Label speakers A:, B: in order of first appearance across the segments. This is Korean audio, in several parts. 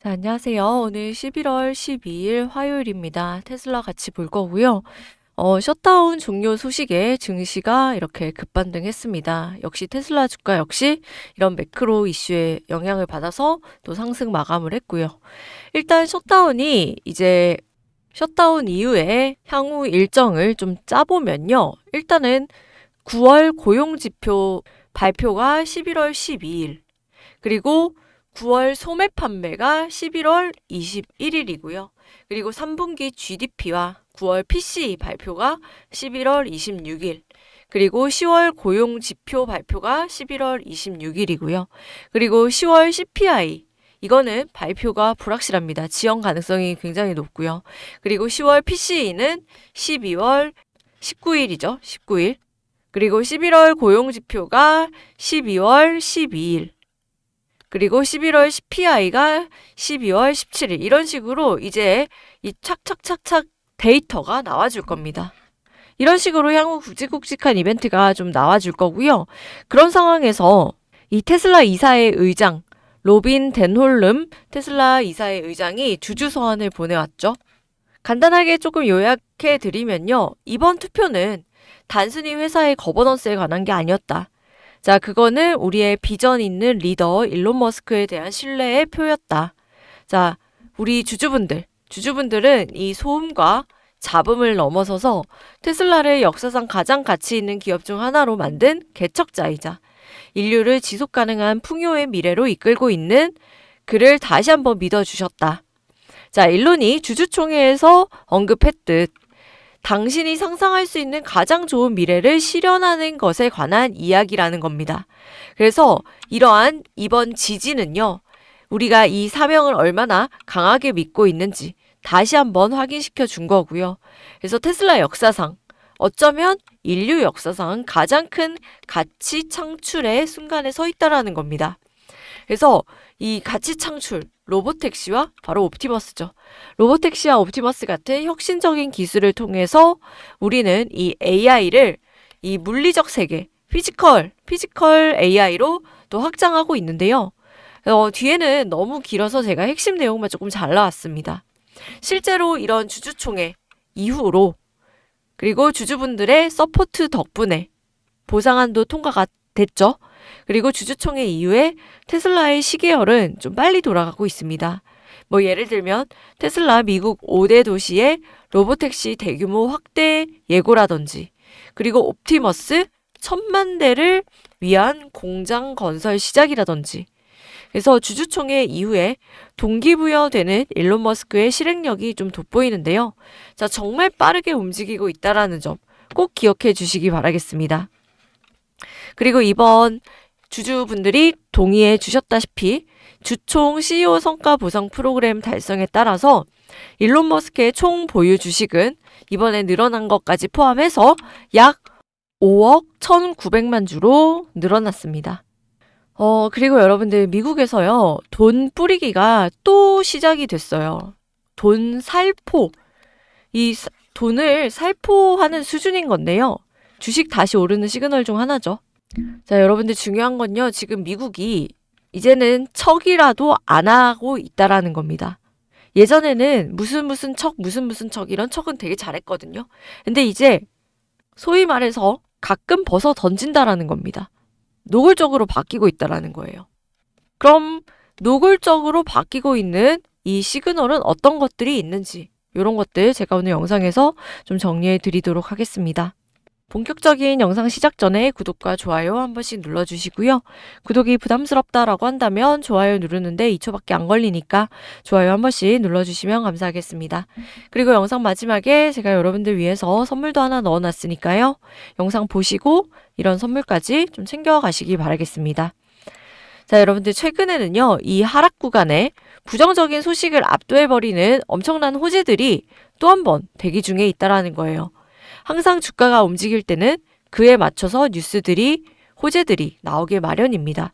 A: 자, 안녕하세요. 오늘 11월 12일 화요일입니다. 테슬라 같이 볼 거고요. 셧다운 종료 소식에 증시가 이렇게 급반등했습니다. 역시 테슬라 주가 역시 이런 매크로 이슈에 영향을 받아서 또 상승 마감을 했고요. 일단 셧다운 이후에 향후 일정을 좀 짜보면요. 일단은 9월 고용지표 발표가 11월 12일, 그리고 9월 소매 판매가 11월 21일이고요. 그리고 3분기 GDP와 9월 PCE 발표가 11월 26일, 그리고 10월 고용지표 발표가 11월 26일이고요. 그리고 10월 CPI, 이거는 발표가 불확실합니다. 지연 가능성이 굉장히 높고요. 그리고 10월 PCE는 12월 19일이죠. 19일. 그리고 11월 고용지표가 12월 12일. 그리고 11월 CPI가 12월 17일. 이런 식으로 이제 이 착착착착 데이터가 나와줄 겁니다. 이런 식으로 향후 굵직굵직한 이벤트가 좀 나와줄 거고요. 그런 상황에서 이 테슬라 이사의 의장, 로빈 덴홀름 테슬라 이사의 의장이 주주서한을 보내왔죠. 간단하게 조금 요약해 드리면요. 이번 투표는 단순히 회사의 거버넌스에 관한 게 아니었다. 자, 그거는 우리의 비전 있는 리더 일론 머스크에 대한 신뢰의 표였다. 자, 우리 주주분들은 이 소음과 잡음을 넘어서서 테슬라를 역사상 가장 가치 있는 기업 중 하나로 만든 개척자이자 인류를 지속 가능한 풍요의 미래로 이끌고 있는 그를 다시 한번 믿어주셨다. 자, 일론이 주주총회에서 언급했듯 당신이 상상할 수 있는 가장 좋은 미래를 실현하는 것에 관한 이야기라는 겁니다. 그래서 이러한 이번 지지는요, 우리가 이 사명을 얼마나 강하게 믿고 있는지 다시 한번 확인시켜 준 거고요. 그래서 테슬라 역사상, 어쩌면 인류 역사상 가장 큰 가치 창출의 순간에 서 있다라는 겁니다. 그래서 이 가치 창출, 로보택시와 바로 옵티머스죠. 로보택시와 옵티머스 같은 혁신적인 기술을 통해서 우리는 이 AI를 이 물리적 세계, 피지컬 AI로 또 확장하고 있는데요. 뒤에는 너무 길어서 제가 핵심 내용만 조금 잘라왔습니다. 실제로 이런 주주총회 이후로, 그리고 주주분들의 서포트 덕분에 보상안도 통과가 됐죠. 그리고 주주총회 이후에 테슬라의 시계열은 좀 빨리 돌아가고 있습니다. 뭐 예를 들면 테슬라 미국 5대 도시의 로보택시 대규모 확대 예고라든지, 그리고 옵티머스 1000만 대를 위한 공장 건설 시작이라든지, 그래서 주주총회 이후에 동기부여되는 일론 머스크의 실행력이 좀 돋보이는데요. 자, 정말 빠르게 움직이고 있다라는 점 꼭 기억해 주시기 바라겠습니다. 그리고 이번 주주분들이 동의해 주셨다시피 주총 CEO 성과 보상 프로그램 달성에 따라서 일론 머스크의 총 보유 주식은 이번에 늘어난 것까지 포함해서 약 5억 1,900만 주로 늘어났습니다. 그리고 여러분들, 미국에서요, 돈 뿌리기가 또 시작이 됐어요. 돈 살포. 돈을 살포하는 수준인 건데요. 주식 다시 오르는 시그널 중 하나죠. 자, 여러분들 중요한 건요, 지금 미국이 이제는 척이라도 안 하고 있다라는 겁니다. 예전에는 무슨 척 이런 척은 되게 잘했거든요. 근데 이제 소위 말해서 가끔 벗어 던진다라는 겁니다. 노골적으로 바뀌고 있다라는 거예요. 그럼 노골적으로 바뀌고 있는 이 시그널은 어떤 것들이 있는지, 이런 것들 제가 오늘 영상에서 좀 정리해 드리도록 하겠습니다. 본격적인 영상 시작 전에 구독과 좋아요 한 번씩 눌러주시고요. 구독이 부담스럽다라고 한다면 좋아요 누르는데 2초밖에 안 걸리니까 좋아요 한 번씩 눌러주시면 감사하겠습니다. 그리고 영상 마지막에 제가 여러분들 위해서 선물도 하나 넣어놨으니까요. 영상 보시고 이런 선물까지 좀 챙겨가시기 바라겠습니다. 자, 여러분들, 최근에는요, 이 하락 구간에 부정적인 소식을 압도해버리는 엄청난 호재들이 또 한 번 대기 중에 있다라는 거예요. 항상 주가가 움직일 때는 그에 맞춰서 호재들이 나오게 마련입니다.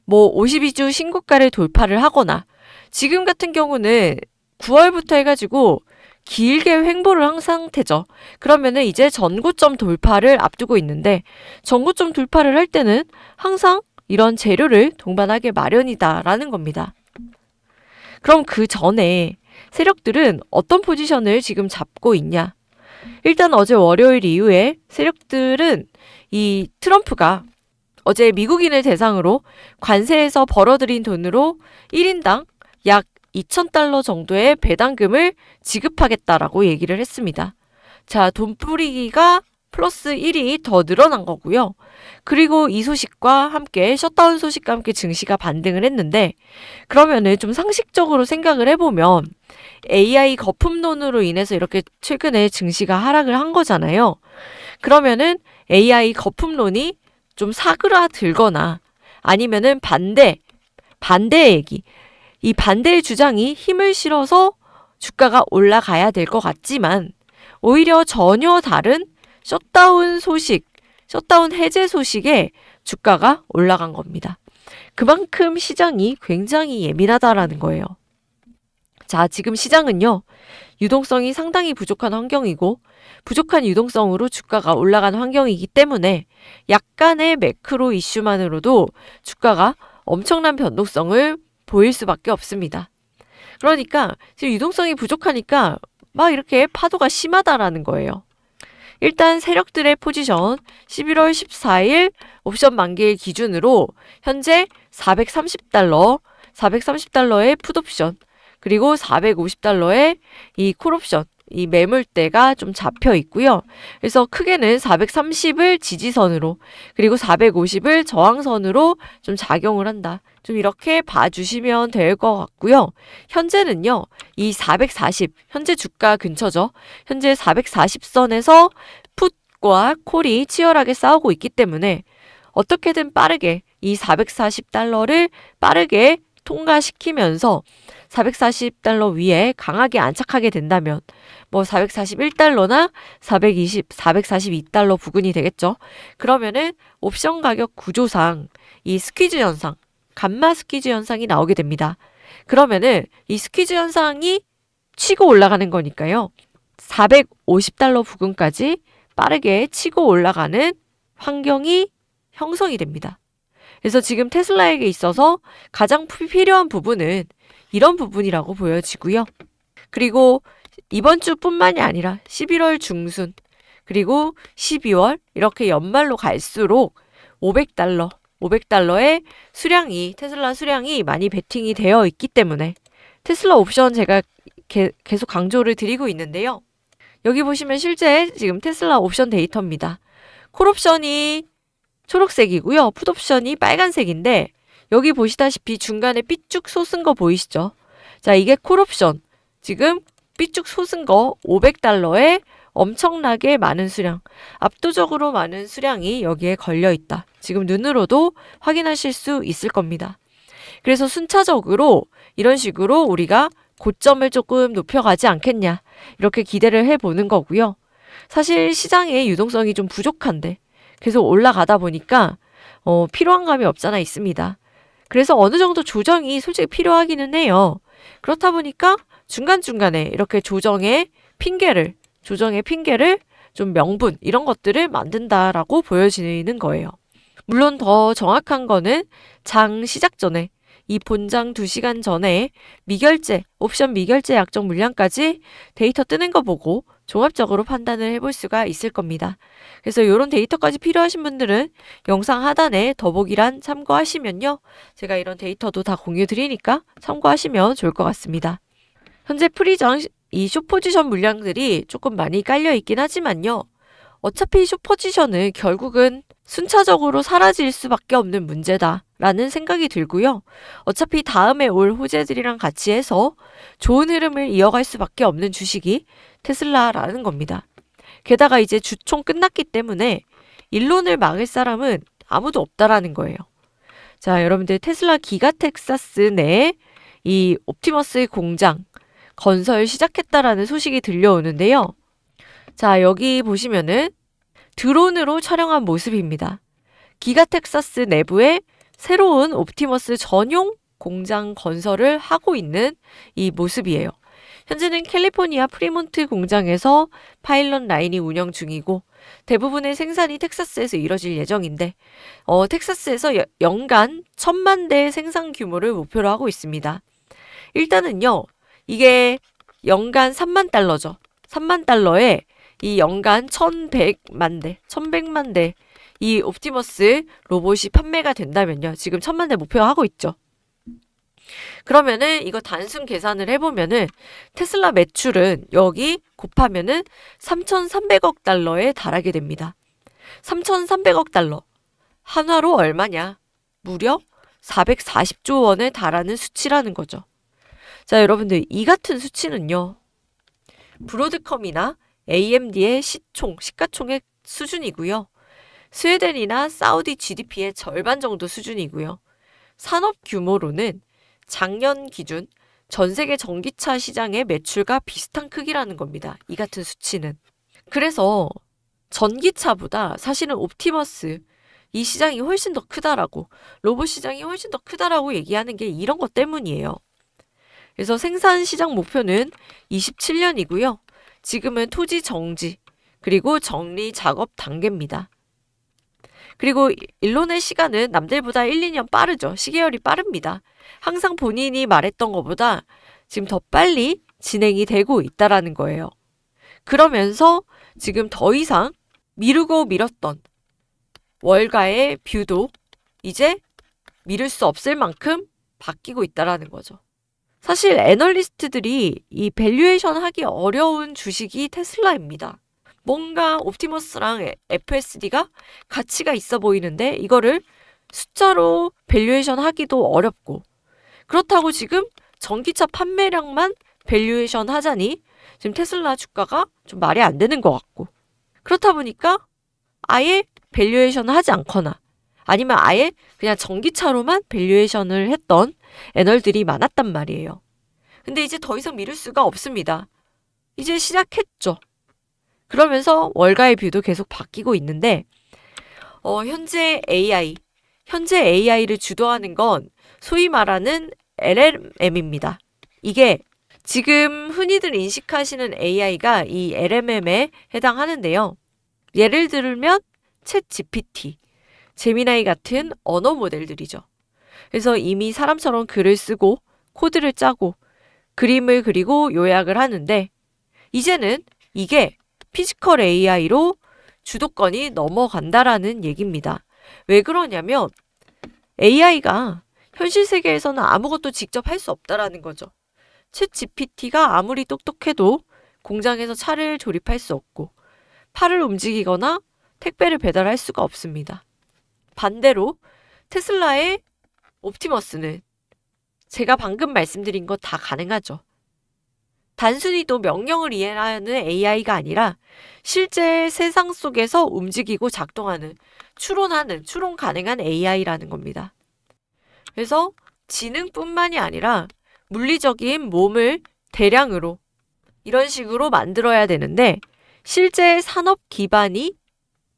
A: 뭐 52주 신고가를 돌파를 하거나, 지금 같은 경우는 9월부터 해가지고 길게 횡보를 한 상태죠. 그러면은 이제 전고점 돌파를 앞두고 있는데, 전고점 돌파를 할 때는 항상 이런 재료를 동반하게 마련이다라는 겁니다. 그럼 그 전에 세력들은 어떤 포지션을 지금 잡고 있냐? 일단 어제 월요일 이후에 세력들은 이 트럼프가 어제 미국인을 대상으로 관세에서 벌어들인 돈으로 1인당 약 2,000달러 정도의 배당금을 지급하겠다라고 얘기를 했습니다. 자, 돈 뿌리기가 플러스 1이 더 늘어난 거고요. 그리고 이 소식과 함께 셧다운 소식과 함께 증시가 반등을 했는데 그러면은 좀 상식적으로 생각을 해보면 AI 거품론으로 인해서 이렇게 최근에 증시가 하락을 한 거잖아요. 그러면은 AI 거품론이 좀 사그라들거나 아니면은 반대 얘기. 이 반대의 주장이 힘을 실어서 주가가 올라가야 될 것 같지만 오히려 전혀 다른 셧다운 해제 소식에 주가가 올라간 겁니다. 그만큼 시장이 굉장히 예민하다라는 거예요. 자, 지금 시장은요, 유동성이 상당히 부족한 환경이고, 부족한 유동성으로 주가가 올라간 환경이기 때문에 약간의 매크로 이슈만으로도 주가가 엄청난 변동성을 보일 수밖에 없습니다. 그러니까 지금 유동성이 부족하니까 막 이렇게 파도가 심하다라는 거예요. 일단 세력들의 포지션 11월 14일 옵션 만기일 기준으로 현재 430달러의 풋옵션 그리고 450달러의 이 콜옵션 이 매물대가 좀 잡혀 있고요. 그래서 크게는 430을 지지선으로 그리고 450을 저항선으로 좀 작용을 한다. 좀 이렇게 봐주시면 될 것 같고요. 현재는요. 이 440, 현재 주가 근처죠. 현재 440선에서 풋과 콜이 치열하게 싸우고 있기 때문에 어떻게든 빠르게 이 440달러를 빠르게 통과시키면서 440달러 위에 강하게 안착하게 된다면 뭐 441달러나 442달러 부근이 되겠죠. 그러면은 옵션 가격 구조상 이 스퀴즈 현상, 감마 스퀴즈 현상이 나오게 됩니다. 그러면은 이 스퀴즈 현상이 치고 올라가는 거니까요. 450달러 부근까지 빠르게 치고 올라가는 환경이 형성이 됩니다. 그래서 지금 테슬라에게 있어서 가장 필요한 부분은 이런 부분이라고 보여지고요. 그리고 이번 주뿐만이 아니라 11월 중순 그리고 12월 이렇게 연말로 갈수록 500달러의 테슬라 수량이 많이 베팅이 되어 있기 때문에 테슬라 옵션 제가 계속 강조를 드리고 있는데요. 여기 보시면 실제 지금 테슬라 옵션 데이터입니다. 콜옵션이 초록색이고요. 풋옵션이 빨간색인데 여기 보시다시피 중간에 삐쭉 솟은 거 보이시죠? 자, 이게 콜옵션. 지금 삐쭉 솟은 거 500달러에 엄청나게 많은 수량, 압도적으로 많은 수량이 여기에 걸려 있다. 지금 눈으로도 확인하실 수 있을 겁니다. 그래서 순차적으로 이런 식으로 우리가 고점을 조금 높여가지 않겠냐. 이렇게 기대를 해보는 거고요. 사실 시장의 유동성이 좀 부족한데 계속 올라가다 보니까 필요한 감이 없잖아 있습니다. 그래서 어느 정도 조정이 솔직히 필요하기는 해요. 그렇다 보니까 중간중간에 이렇게 조정의 핑계를 좀 명분 이런 것들을 만든다라고 보여지는 거예요. 물론 더 정확한 거는 장 시작 전에 이 본장 2시간 전에 옵션 미결제 약정 물량까지 데이터 뜨는 거 보고 종합적으로 판단을 해볼 수가 있을 겁니다. 그래서 이런 데이터까지 필요하신 분들은 영상 하단에 더보기란 참고하시면요. 제가 이런 데이터도 다 공유 드리니까 참고하시면 좋을 것 같습니다. 현재 프리장 이 숏포지션 물량들이 조금 많이 깔려 있긴 하지만요. 어차피 숏포지션은 결국은 순차적으로 사라질 수밖에 없는 문제다라는 생각이 들고요. 어차피 다음에 올 호재들이랑 같이 해서 좋은 흐름을 이어갈 수밖에 없는 주식이 테슬라라는 겁니다. 게다가 이제 주총 끝났기 때문에 일론을 막을 사람은 아무도 없다라는 거예요. 자, 여러분들 테슬라 기가 텍사스 내에 이 옵티머스의 공장 건설 시작했다라는 소식이 들려오는데요. 자, 여기 보시면은 드론으로 촬영한 모습입니다. 기가 텍사스 내부에 새로운 옵티머스 전용 공장 건설을 하고 있는 이 모습이에요. 현재는 캘리포니아 프리몬트 공장에서 파일럿 라인이 운영 중이고 대부분의 생산이 텍사스에서 이뤄질 예정인데 텍사스에서 연간 1,000만 대 생산 규모를 목표로 하고 있습니다. 일단은요, 이게 연간 3만 달러죠. 3만 달러에 이 연간 1100만 대, 1100만 대 이 옵티머스 로봇이 판매가 된다면요. 지금 1000만 대 목표하고 있죠. 그러면은 이거 단순 계산을 해보면은 테슬라 매출은 여기 곱하면은 3,300억 달러에 달하게 됩니다. 3,300억 달러. 한화로 얼마냐? 무려 440조 원에 달하는 수치라는 거죠. 자, 여러분들 이 같은 수치는요. 브로드컴이나 AMD의 시가총액 수준이고요. 스웨덴이나 사우디 GDP의 절반 정도 수준이고요. 산업 규모로는 작년 기준 전 세계 전기차 시장의 매출과 비슷한 크기라는 겁니다. 이 같은 수치는. 그래서 전기차보다 사실은 옵티머스 이 시장이 훨씬 더 크다라고, 로봇 시장이 훨씬 더 크다라고 얘기하는 게 이런 것 때문이에요. 그래서 생산 시장 목표는 27년이고요. 지금은 토지 정지, 그리고 정리 작업 단계입니다. 그리고 일론의 시간은 남들보다 1, 2년 빠르죠. 시계열이 빠릅니다. 항상 본인이 말했던 것보다 지금 더 빨리 진행이 되고 있다라는 거예요. 그러면서 지금 더 이상 미루고 미뤘던 월가의 뷰도 이제 미룰 수 없을 만큼 바뀌고 있다라는 거죠. 사실 애널리스트들이 이 밸류에이션 하기 어려운 주식이 테슬라입니다. 뭔가 옵티머스랑 FSD가 가치가 있어 보이는데 이거를 숫자로 밸류에이션 하기도 어렵고, 그렇다고 지금 전기차 판매량만 밸류에이션 하자니 지금 테슬라 주가가 좀 말이 안 되는 것 같고, 그렇다 보니까 아예 밸류에이션을 하지 않거나 아니면 아예 그냥 전기차로만 밸류에이션을 했던 애널들이 많았단 말이에요. 근데 이제 더 이상 미룰 수가 없습니다. 이제 시작했죠. 그러면서 월가의 뷰도 계속 바뀌고 있는데 현재 AI를 주도하는 건 소위 말하는 LLM입니다. 이게 지금 흔히들 인식하시는 AI가 이 LLM에 해당하는데요. 예를 들면 챗 GPT, 제미나이 같은 언어 모델들이죠. 그래서 이미 사람처럼 글을 쓰고 코드를 짜고 그림을 그리고 요약을 하는데, 이제는 이게 피지컬 AI로 주도권이 넘어간다라는 얘기입니다. 왜 그러냐면 AI가 현실 세계에서는 아무것도 직접 할 수 없다라는 거죠. 챗 GPT가 아무리 똑똑해도 공장에서 차를 조립할 수 없고 팔을 움직이거나 택배를 배달할 수가 없습니다. 반대로 테슬라의 옵티머스는 제가 방금 말씀드린 거 다 가능하죠. 단순히 또 명령을 이해하는 AI가 아니라 실제 세상 속에서 움직이고 작동하는, 추론 가능한 AI라는 겁니다. 그래서 지능뿐만이 아니라 물리적인 몸을 대량으로 이런 식으로 만들어야 되는데 실제 산업 기반이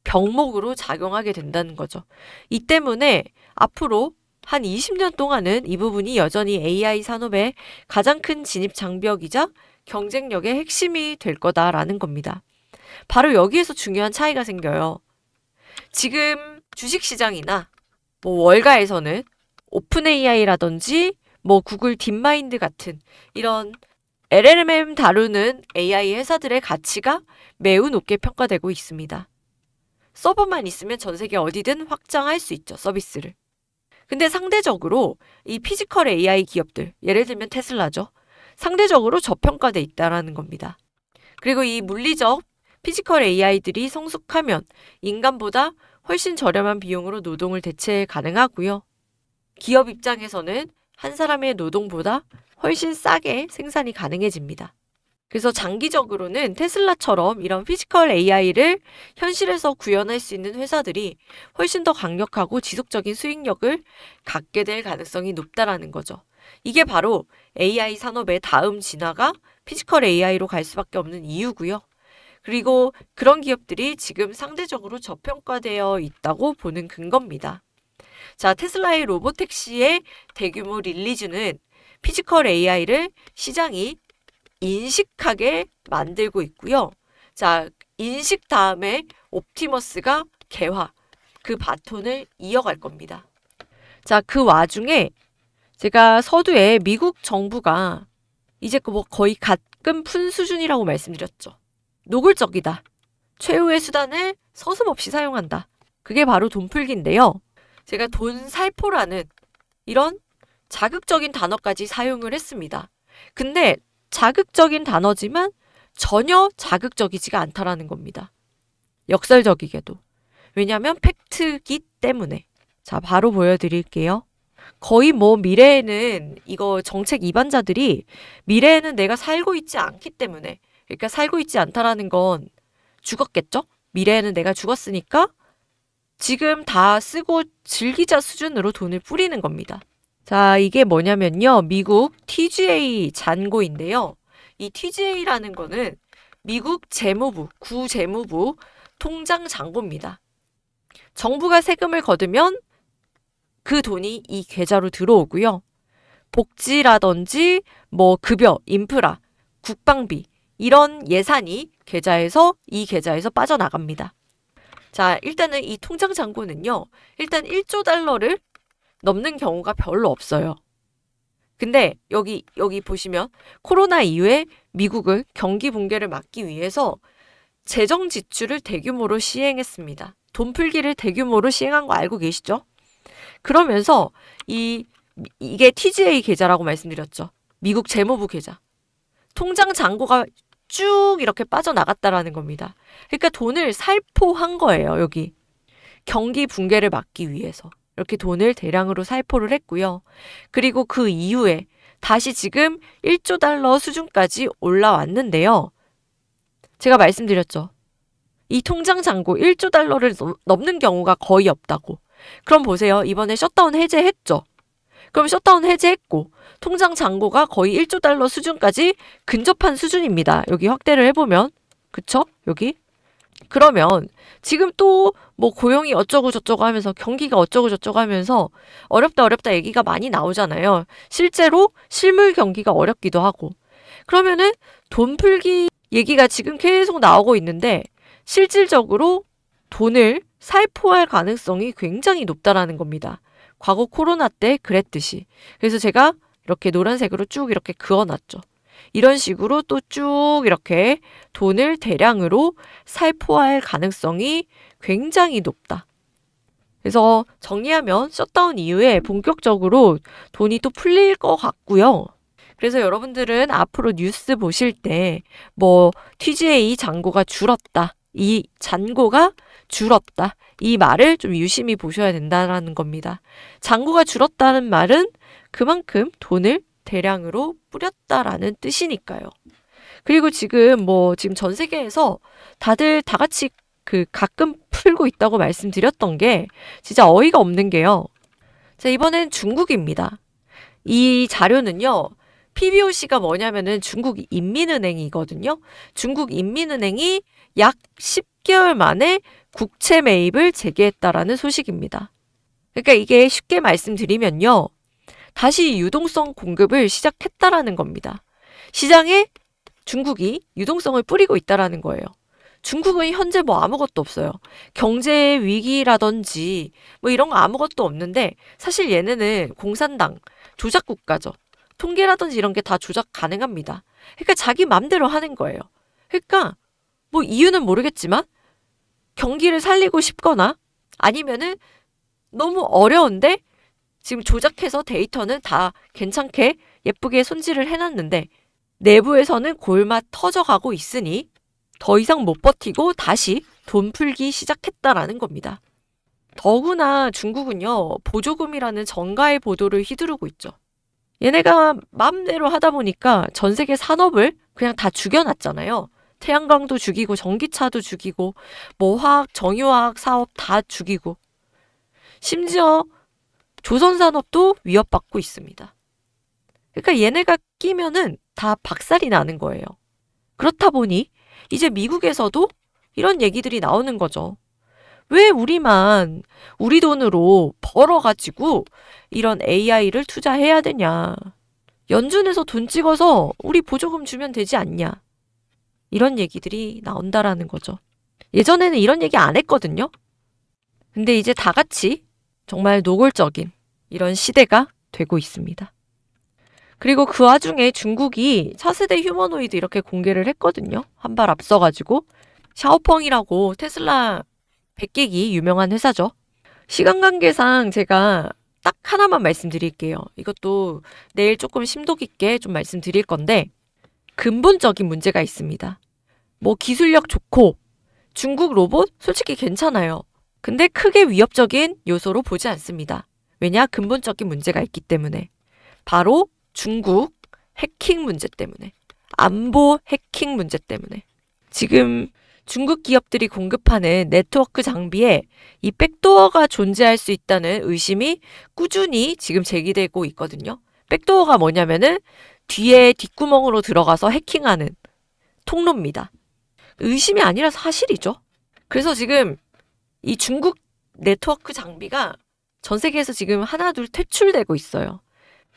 A: 병목으로 작용하게 된다는 거죠. 이 때문에 앞으로 한 20년 동안은 이 부분이 여전히 AI 산업의 가장 큰 진입 장벽이자 경쟁력의 핵심이 될 거다라는 겁니다. 바로 여기에서 중요한 차이가 생겨요. 지금 주식시장이나 월가에서는 오픈 AI라든지 구글 딥마인드 같은 이런 LLM 다루는 AI 회사들의 가치가 매우 높게 평가되고 있습니다. 서버만 있으면 전 세계 어디든 확장할 수 있죠, 서비스를. 근데 상대적으로 이 피지컬 AI 기업들, 예를 들면 테슬라죠. 상대적으로 저평가돼 있다라는 겁니다. 그리고 이 물리적 피지컬 AI들이 성숙하면 인간보다 훨씬 저렴한 비용으로 노동을 대체 가능하고요. 기업 입장에서는 한 사람의 노동보다 훨씬 싸게 생산이 가능해집니다. 그래서 장기적으로는 테슬라처럼 이런 피지컬 AI를 현실에서 구현할 수 있는 회사들이 훨씬 더 강력하고 지속적인 수익력을 갖게 될 가능성이 높다라는 거죠. 이게 바로 AI 산업의 다음 진화가 피지컬 AI로 갈 수밖에 없는 이유고요. 그리고 그런 기업들이 지금 상대적으로 저평가되어 있다고 보는 근거입니다. 자, 테슬라의 로보택시의 대규모 릴리즈는 피지컬 AI를 시장이 인식하게 만들고 있고요. 자, 인식 다음에 옵티머스가 개화, 그 바톤을 이어갈 겁니다. 자, 그 와중에 제가 서두에 미국 정부가 이제 뭐 거의 가끔 푼 수준이라고 말씀드렸죠. 노골적이다. 최후의 수단을 서슴없이 사용한다. 그게 바로 돈풀기인데요. 제가 돈 살포라는 이런 자극적인 단어까지 사용을 했습니다. 근데 자극적인 단어지만 전혀 자극적이지가 않다라는 겁니다. 역설적이게도. 왜냐하면 팩트기 때문에. 자, 바로 보여드릴게요. 거의 뭐 미래에는 이거 정책 위반자들이 미래에는 내가 살고 있지 않기 때문에, 그러니까 살고 있지 않다라는 건 죽었겠죠? 미래에는 내가 죽었으니까 지금 다 쓰고 즐기자 수준으로 돈을 뿌리는 겁니다. 자, 이게 뭐냐면요. 미국 TGA 잔고인데요. 이 TGA라는 거는 미국 재무부, 구재무부 통장 잔고입니다. 정부가 세금을 거두면 그 돈이 이 계좌로 들어오고요. 복지라든지 뭐 급여, 인프라, 국방비 이런 예산이 이 계좌에서 빠져나갑니다. 자, 일단은 이 통장 잔고는요. 일단 1조 달러를 넘는 경우가 별로 없어요. 근데 여기 보시면 코로나 이후에 미국은 경기 붕괴를 막기 위해서 재정 지출을 대규모로 시행했습니다. 돈풀기를 대규모로 시행한 거 알고 계시죠? 그러면서 이게 TGA 계좌라고 말씀드렸죠. 미국 재무부 계좌. 통장 잔고가 쭉 이렇게 빠져나갔다라는 겁니다. 그러니까 돈을 살포한 거예요, 여기. 경기 붕괴를 막기 위해서. 이렇게 돈을 대량으로 살포를 했고요. 그리고 그 이후에 다시 지금 1조 달러 수준까지 올라왔는데요. 제가 말씀드렸죠. 이 통장 잔고 1조 달러를 넘는 경우가 거의 없다고. 그럼 보세요. 이번에 셧다운 해제했죠. 그럼 셧다운 해제했고 통장 잔고가 거의 1조 달러 수준까지 근접한 수준입니다. 여기 확대를 해보면. 그쵸? 여기. 그러면 지금 또 뭐 고용이 어쩌고 저쩌고 하면서 경기가 어쩌고 저쩌고 하면서 어렵다 얘기가 많이 나오잖아요. 실제로 실물 경기가 어렵기도 하고. 그러면은 돈풀기 얘기가 지금 계속 나오고 있는데 실질적으로 돈을 살포할 가능성이 굉장히 높다라는 겁니다. 과거 코로나 때 그랬듯이. 그래서 제가 이렇게 노란색으로 쭉 이렇게 그어놨죠. 이런 식으로 또 쭉 이렇게 돈을 대량으로 살포할 가능성이 굉장히 높다. 그래서 정리하면 셧다운 이후에 본격적으로 돈이 또 풀릴 것 같고요. 그래서 여러분들은 앞으로 뉴스 보실 때 뭐 TGA 잔고가 줄었다. 이 잔고가 줄었다. 이 말을 좀 유심히 보셔야 된다는 겁니다. 잔고가 줄었다는 말은 그만큼 돈을 대량으로 뿌렸다라는 뜻이니까요. 그리고 지금 전 세계에서 다들 다 같이 가끔 풀고 있다고 말씀드렸던 게 진짜 어이가 없는 게요. 자, 이번엔 중국입니다. 이 자료는요. PBOC가 뭐냐면은 중국 인민은행이거든요. 중국 인민은행이 약 10개월 만에 국채 매입을 재개했다라는 소식입니다. 그러니까 이게 쉽게 말씀드리면요. 다시 유동성 공급을 시작했다라는 겁니다. 시장에 중국이 유동성을 뿌리고 있다라는 거예요. 중국은 현재 뭐 아무것도 없어요. 경제 위기라든지 뭐 이런 거 아무것도 없는데 사실 얘네는 공산당, 조작 국가죠. 통계라든지 이런 게 다 조작 가능합니다. 그러니까 자기 맘대로 하는 거예요. 그러니까 뭐 이유는 모르겠지만 경기를 살리고 싶거나 아니면은 너무 어려운데 지금 조작해서 데이터는 다 괜찮게 예쁘게 손질을 해놨는데 내부에서는 골마 터져가고 있으니 더 이상 못 버티고 다시 돈 풀기 시작했다라는 겁니다. 더구나 중국은요. 보조금이라는 정가의 보도를 휘두르고 있죠. 얘네가 마음대로 하다 보니까 전 세계 산업을 그냥 다 죽여놨잖아요. 태양광도 죽이고 전기차도 죽이고 뭐 화학, 정유화학 사업 다 죽이고 심지어 조선산업도 위협받고 있습니다. 그러니까 얘네가 끼면은 다 박살이 나는 거예요. 그렇다 보니 이제 미국에서도 이런 얘기들이 나오는 거죠. 왜 우리만 우리 돈으로 벌어가지고 이런 AI를 투자해야 되냐. 연준에서 돈 찍어서 우리 보조금 주면 되지 않냐. 이런 얘기들이 나온다라는 거죠. 예전에는 이런 얘기 안 했거든요. 근데 이제 다 같이 정말 노골적인 이런 시대가 되고 있습니다. 그리고 그 와중에 중국이 차세대 휴머노이드 이렇게 공개를 했거든요. 한 발 앞서가지고. 샤오펑이라고 테슬라 백객이 유명한 회사죠. 시간 관계상 제가 딱 하나만 말씀드릴게요. 이것도 내일 조금 심도 깊게 좀 말씀드릴 건데 근본적인 문제가 있습니다. 뭐 기술력 좋고 중국 로봇 솔직히 괜찮아요. 근데 크게 위협적인 요소로 보지 않습니다. 왜냐? 근본적인 문제가 있기 때문에. 바로 중국 해킹 문제 때문에. 안보 해킹 문제 때문에. 지금 중국 기업들이 공급하는 네트워크 장비에 이 백도어가 존재할 수 있다는 의심이 꾸준히 지금 제기되고 있거든요. 백도어가 뭐냐면은 뒤에 뒷구멍으로 들어가서 해킹하는 통로입니다. 의심이 아니라 사실이죠. 그래서 지금 이 중국 네트워크 장비가 전 세계에서 지금 하나둘 퇴출되고 있어요.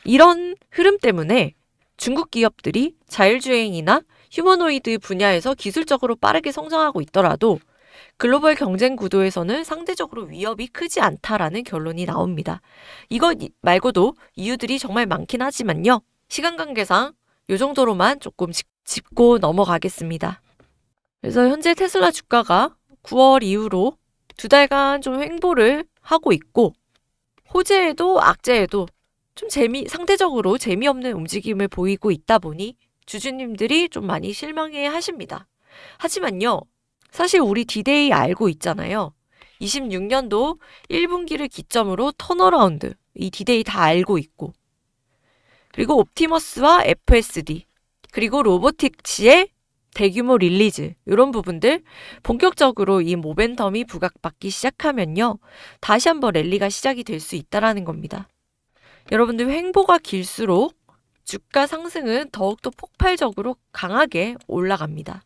A: 이런 흐름 때문에 중국 기업들이 자율주행이나 휴머노이드 분야에서 기술적으로 빠르게 성장하고 있더라도 글로벌 경쟁 구도에서는 상대적으로 위협이 크지 않다라는 결론이 나옵니다. 이거 말고도 이유들이 정말 많긴 하지만요. 시간 관계상 이 정도로만 조금 짚고 넘어가겠습니다. 그래서 현재 테슬라 주가가 9월 이후로 2달간 좀 횡보를 하고 있고 호재에도 악재에도 좀 상대적으로 재미없는 움직임을 보이고 있다 보니 주주님들이 좀 많이 실망해 하십니다. 하지만요, 사실 우리 디데이 알고 있잖아요. 26년도 1분기를 기점으로 턴어라운드, 이 디데이 다 알고 있고 그리고 옵티머스와 FSD 그리고 로보틱스의 대규모 릴리즈 이런 부분들 본격적으로 이 모멘텀이 부각받기 시작하면요. 다시 한번 랠리가 시작이 될 수 있다는 겁니다. 여러분들 횡보가 길수록 주가 상승은 더욱더 폭발적으로 강하게 올라갑니다.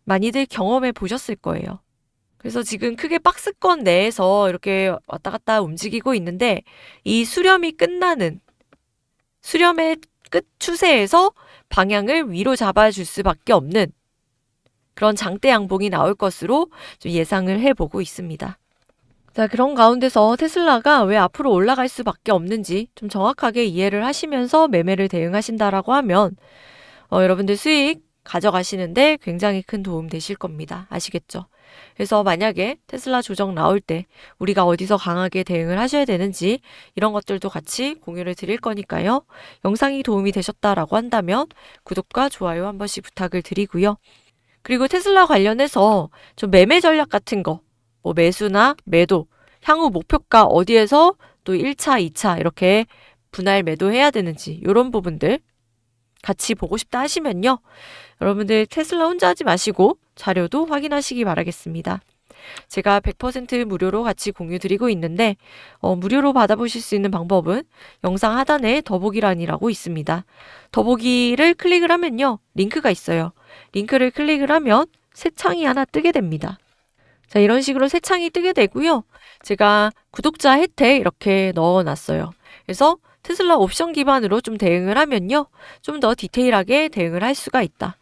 A: 많이들 경험해 보셨을 거예요. 그래서 지금 크게 박스권 내에서 이렇게 왔다 갔다 움직이고 있는데 이 수렴이 끝나는 수렴의 끝 추세에서 방향을 위로 잡아줄 수밖에 없는 그런 장대 양봉이 나올 것으로 좀 예상을 해보고 있습니다. 자, 그런 가운데서 테슬라가 왜 앞으로 올라갈 수밖에 없는지 좀 정확하게 이해를 하시면서 매매를 대응하신다라고 하면 여러분들 수익 가져가시는데 굉장히 큰 도움 되실 겁니다. 아시겠죠? 그래서 만약에 테슬라 조정 나올 때 우리가 어디서 강하게 대응을 하셔야 되는지 이런 것들도 같이 공유를 드릴 거니까요. 영상이 도움이 되셨다라고 한다면 구독과 좋아요 한 번씩 부탁을 드리고요. 그리고 테슬라 관련해서 좀 매매 전략 같은 거, 뭐 매수나 매도, 향후 목표가 어디에서 또 1차, 2차 이렇게 분할 매도해야 되는지 이런 부분들 같이 보고 싶다 하시면요. 여러분들 테슬라 혼자 하지 마시고 자료도 확인하시기 바라겠습니다. 제가 100% 무료로 같이 공유 드리고 있는데 무료로 받아보실 수 있는 방법은 영상 하단에 더보기란이라고 있습니다. 더보기를 클릭을 하면요. 링크가 있어요. 링크를 클릭을 하면 새 창이 하나 뜨게 됩니다. 자, 이런 식으로 새 창이 뜨게 되고요. 제가 구독자 혜택 이렇게 넣어놨어요. 그래서 테슬라 옵션 기반으로 좀 대응을 하면요. 좀 더 디테일하게 대응을 할 수가 있다.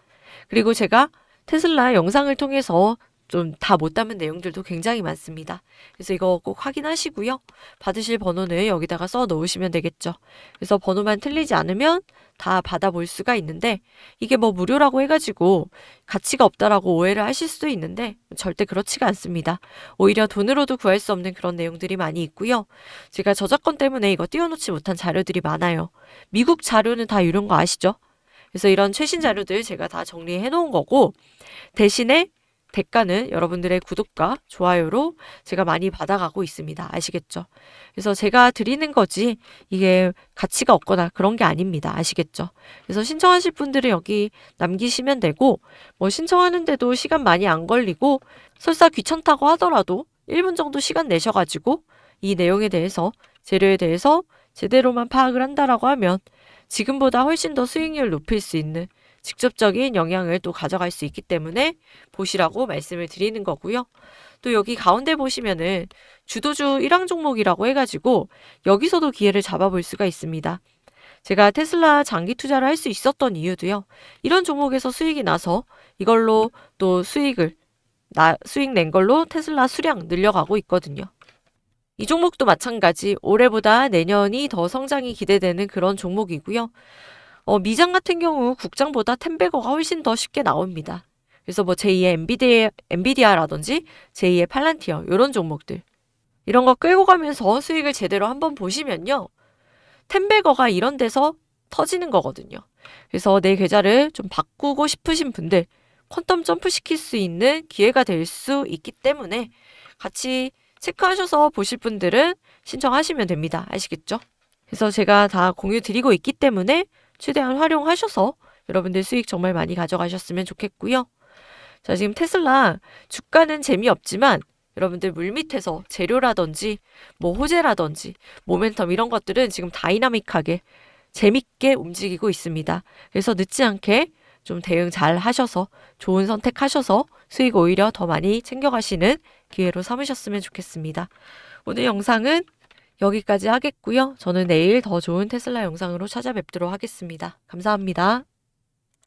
A: 그리고 제가 테슬라 영상을 통해서 좀 다 못 담은 내용들도 굉장히 많습니다. 그래서 이거 꼭 확인하시고요. 받으실 번호는 여기다가 써 놓으시면 되겠죠. 그래서 번호만 틀리지 않으면 다 받아볼 수가 있는데 이게 뭐 무료라고 해가지고 가치가 없다라고 오해를 하실 수도 있는데 절대 그렇지가 않습니다. 오히려 돈으로도 구할 수 없는 그런 내용들이 많이 있고요. 제가 저작권 때문에 이거 띄워놓지 못한 자료들이 많아요. 미국 자료는 다 이런 거 아시죠? 그래서 이런 최신 자료들 제가 다 정리해 놓은 거고 대신에 대가는 여러분들의 구독과 좋아요로 제가 많이 받아가고 있습니다. 아시겠죠? 그래서 제가 드리는 거지 이게 가치가 없거나 그런 게 아닙니다. 아시겠죠? 그래서 신청하실 분들은 여기 남기시면 되고 뭐 신청하는데도 시간 많이 안 걸리고 설사 귀찮다고 하더라도 1분 정도 시간 내셔가지고 이 내용에 대해서 재료에 대해서 제대로만 파악을 한다라고 하면 지금보다 훨씬 더 수익률 높일 수 있는 직접적인 영향을 또 가져갈 수 있기 때문에 보시라고 말씀을 드리는 거고요. 또 여기 가운데 보시면은 주도주 1항 종목이라고 해가지고 여기서도 기회를 잡아볼 수가 있습니다. 제가 테슬라 장기 투자를 할 수 있었던 이유도요. 이런 종목에서 수익이 나서 이걸로 또 수익 낸 걸로 테슬라 수량 늘려가고 있거든요. 이 종목도 마찬가지 올해보다 내년이 더 성장이 기대되는 그런 종목이고요. 미장 같은 경우 국장보다 텐베거가 훨씬 더 쉽게 나옵니다. 그래서 뭐 제2의 엔비디아라든지 제2의 팔란티어 이런 종목들 이런 거 끌고 가면서 수익을 제대로 한번 보시면요. 텐베거가 이런 데서 터지는 거거든요. 그래서 내 계좌를 좀 바꾸고 싶으신 분들 퀀텀 점프 시킬 수 있는 기회가 될 수 있기 때문에 같이 체크하셔서 보실 분들은 신청하시면 됩니다. 아시겠죠? 그래서 제가 다 공유 드리고 있기 때문에 최대한 활용하셔서 여러분들 수익 정말 많이 가져가셨으면 좋겠고요. 자, 지금 테슬라 주가는 재미없지만 여러분들 물밑에서 재료라든지 뭐 호재라든지 모멘텀 이런 것들은 지금 다이나믹하게 재밌게 움직이고 있습니다. 그래서 늦지 않게 좀 대응 잘 하셔서 좋은 선택하셔서 수익 오히려 더 많이 챙겨가시는 기회로 삼으셨으면 좋겠습니다. 오늘 영상은 여기까지 하겠고요. 저는 내일 더 좋은 테슬라 영상으로 찾아뵙도록 하겠습니다. 감사합니다.